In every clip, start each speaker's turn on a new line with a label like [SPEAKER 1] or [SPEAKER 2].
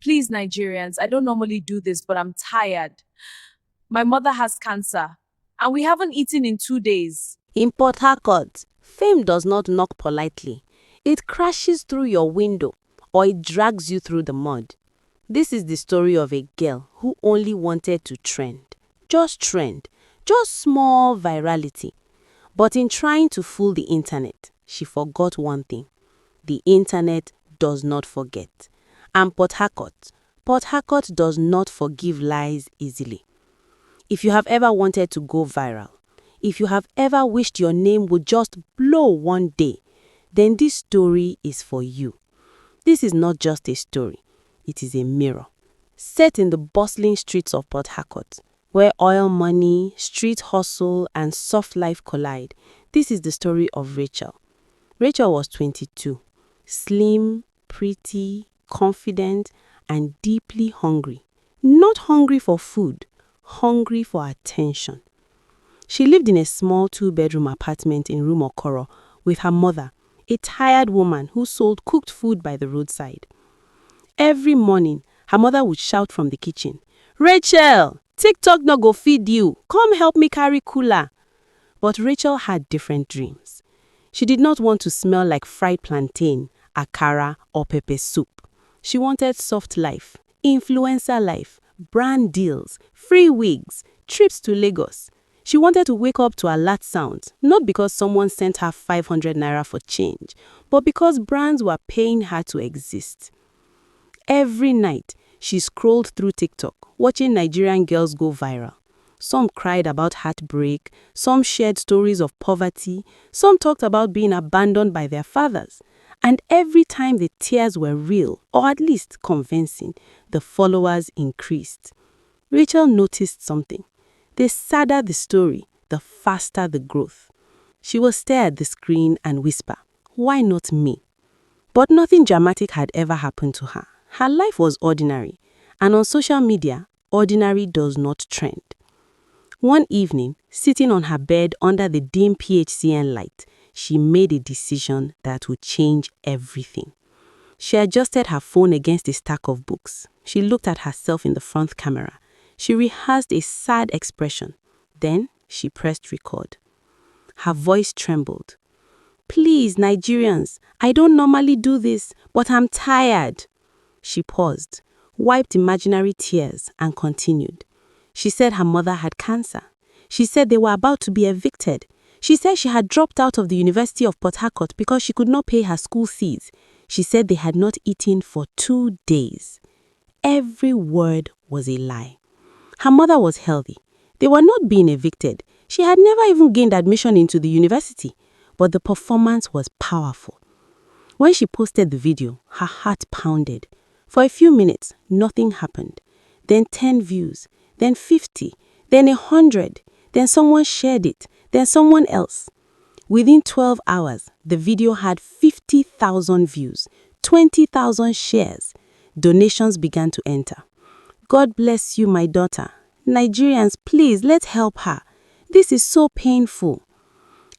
[SPEAKER 1] Please, Nigerians, I don't normally do this, but I'm tired. My mother has cancer, and we haven't eaten in 2 days.
[SPEAKER 2] In Port Harcourt, fame does not knock politely. It crashes through your window or it drags you through the mud. This is the story of a girl who only wanted to trend. Just small virality. But in trying to fool the internet, she forgot one thing. The internet does not forget. And Port Harcourt does not forgive lies easily. If you have ever wanted to go viral, if you have ever wished your name would just blow one day, then this story is for you. This is not just a story, it is a mirror. Set in the bustling streets of Port Harcourt, where oil money, street hustle, and soft life collide, this is the story of Rachel. Rachel was 22, slim, pretty, confident, and deeply hungry. Not hungry for food, hungry for attention. She lived in a small 2-bedroom apartment in Rumokoro with her mother, a tired woman who sold cooked food by the roadside. Every morning, her mother would shout from the kitchen, "Rachel, TikTok no go feed you. Come help me carry cooler." But Rachel had different dreams. She did not want to smell like fried plantain, akara, or pepper soup. She wanted soft life, influencer life, brand deals, free wigs, trips to Lagos. She wanted to wake up to alert sounds, not because someone sent her 500 naira for change, but because brands were paying her to exist. Every night, she scrolled through TikTok, watching Nigerian girls go viral. Some cried about heartbreak, some shared stories of poverty, some talked about being abandoned by their fathers. And every time the tears were real, or at least convincing, the followers increased. Rachel noticed something. The sadder the story, the faster the growth. She would stare at the screen and whisper, "Why not me?" But nothing dramatic had ever happened to her. Her life was ordinary, and on social media, ordinary does not trend. One evening, sitting on her bed under the dim PHCN light, she made a decision that would change everything. She adjusted her phone against a stack of books. She looked at herself in the front camera. She rehearsed a sad expression. Then she pressed record. Her voice trembled. "Please, Nigerians, I don't normally do this, but I'm tired." She paused, wiped imaginary tears, and continued. She said her mother had cancer. She said they were about to be evicted. She said she had dropped out of the University of Port Harcourt because she could not pay her school fees. She said they had not eaten for 2 days. Every word was a lie. Her mother was healthy. They were not being evicted. She had never even gained admission into the university. But the performance was powerful. When she posted the video, her heart pounded. For a few minutes, nothing happened. Then 10 views, then 50, then 100. Then someone shared it, then someone else. Within 12 hours, the video had 50,000 views, 20,000 shares. Donations began to enter. "God bless you, my daughter. Nigerians, please, let's help her. This is so painful."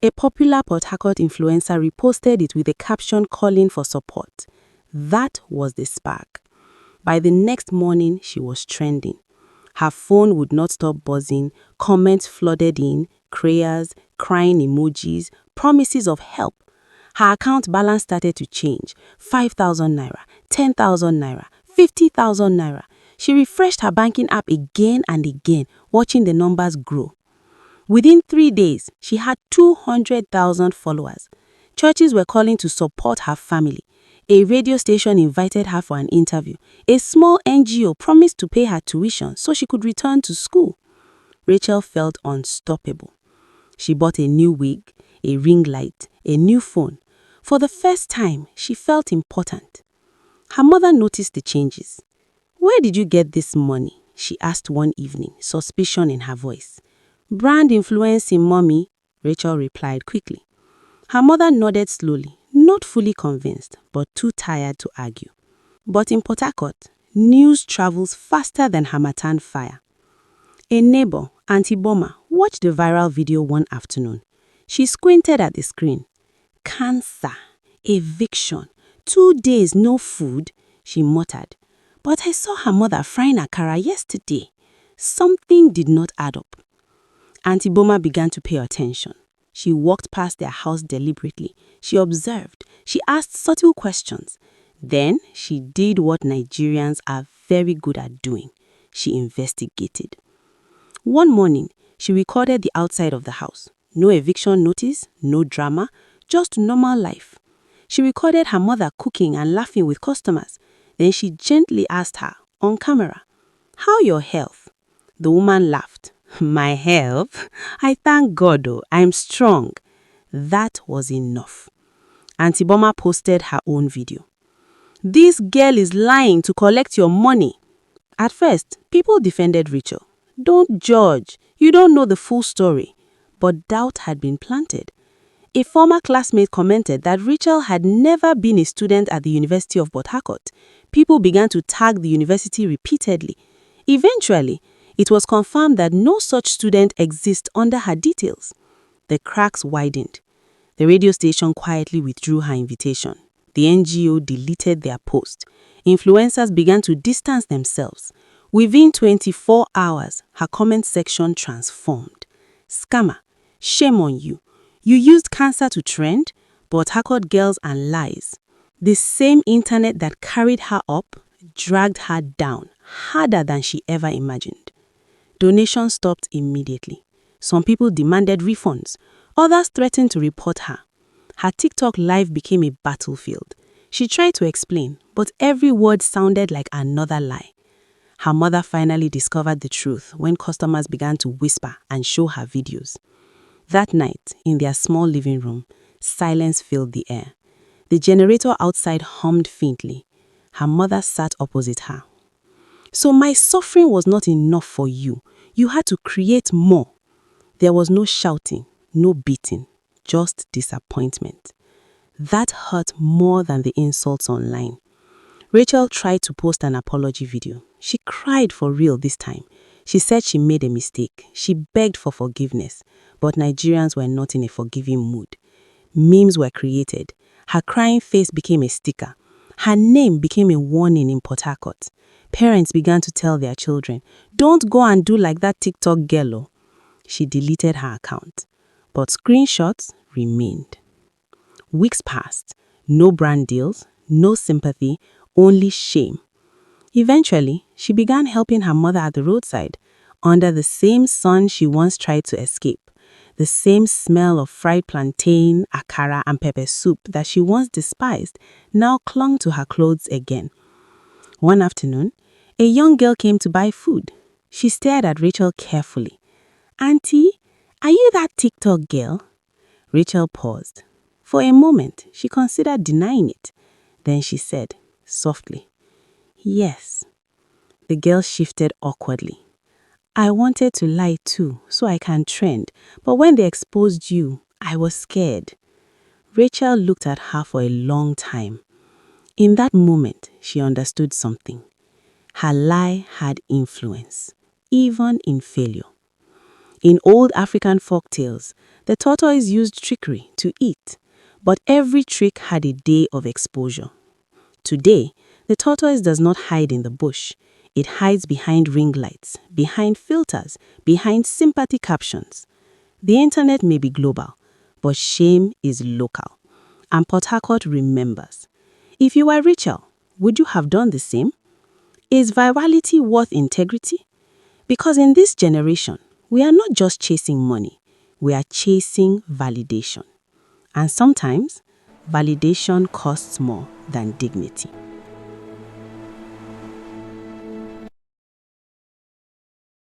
[SPEAKER 2] A popular Port Harcourt influencer reposted it with a caption calling for support. That was the spark. By the next morning, she was trending. Her phone would not stop buzzing, comments flooded in, prayers, crying emojis, promises of help. Her account balance started to change. 5,000 naira, 10,000 naira, 50,000 naira. She refreshed her banking app again and again, watching the numbers grow. Within 3 days, she had 200,000 followers. Churches were calling to support her family. A radio station invited her for an interview. A small NGO promised to pay her tuition so she could return to school. Rachel felt unstoppable. She bought a new wig, a ring light, a new phone. For the first time, she felt important. Her mother noticed the changes. "Where did you get this money?" she asked one evening, suspicion in her voice. "Brand influencing, mommy," Rachel replied quickly. Her mother nodded slowly, not fully convinced, but too tired to argue. But in Port Harcourt, news travels faster than Harmattan fire. A neighbor, Auntie Boma, watched the viral video one afternoon. She squinted at the screen. "Cancer, eviction, 2 days no food," she muttered. But I saw her mother frying akara yesterday. Something did not add up. Auntie Boma began to pay attention. She walked past their house deliberately. She observed. She asked subtle questions. Then she did what Nigerians are very good at doing. She investigated. One morning, she recorded the outside of the house. No eviction notice, no drama, just normal life. She recorded her mother cooking and laughing with customers. Then she gently asked her, on camera, "How your health?" The woman laughed. "My health? I thank God, oh, I'm strong." That was enough. Auntie Boma posted her own video. "This girl is lying to collect your money." At first, people defended Rachel. "Don't judge. You don't know the full story." But doubt had been planted. A former classmate commented that Rachel had never been a student at the University of Harcourt. People began to tag the university repeatedly. Eventually, it was confirmed that no such student exists under her details. The cracks widened. The radio station quietly withdrew her invitation. The NGO deleted their post. Influencers began to distance themselves. Within 24 hours, her comment section transformed. "Scammer, shame on you. You used cancer to trend, but Harcourt girls and lies." The same internet that carried her up dragged her down harder than she ever imagined. Donations stopped immediately. Some people demanded refunds. Others threatened to report her. Her TikTok live became a battlefield. She tried to explain, but every word sounded like another lie. Her mother finally discovered the truth when customers began to whisper and show her videos. That night, in their small living room, silence filled the air. The generator outside hummed faintly. Her mother sat opposite her. "So my suffering was not enough for you. You had to create more." There was no shouting, no beating, just disappointment. That hurt more than the insults online. Rachel tried to post an apology video. She cried for real this time. She said she made a mistake. She begged for forgiveness. But Nigerians were not in a forgiving mood. Memes were created. Her crying face became a sticker. Her name became a warning in Port Harcourt. Parents began to tell their children, "Don't go and do like that TikTok girl." Oh." She deleted her account. But screenshots remained. Weeks passed. No brand deals, no sympathy, only shame. Eventually, she began helping her mother at the roadside, under the same sun she once tried to escape. The same smell of fried plantain, akara, and pepper soup that she once despised now clung to her clothes again. One afternoon, a young girl came to buy food. She stared at Rachel carefully. "Auntie, are you that TikTok girl?" Rachel paused. For a moment, she considered denying it. Then she said, softly, "Yes." The girl shifted awkwardly. "I wanted to lie too, so I can trend, but when they exposed you, I was scared." Rachel looked at her for a long time. In that moment, she understood something. Her lie had influence, even in failure. In old African folktales, the tortoise used trickery to eat, but every trick had a day of exposure. Today, the tortoise does not hide in the bush. It hides behind ring lights, behind filters, behind sympathy captions. The internet may be global, but shame is local. And Port Harcourt remembers. If you were Rachel, would you have done the same? Is virality worth integrity? Because in this generation, we are not just chasing money, we are chasing validation. And sometimes, validation costs more than dignity.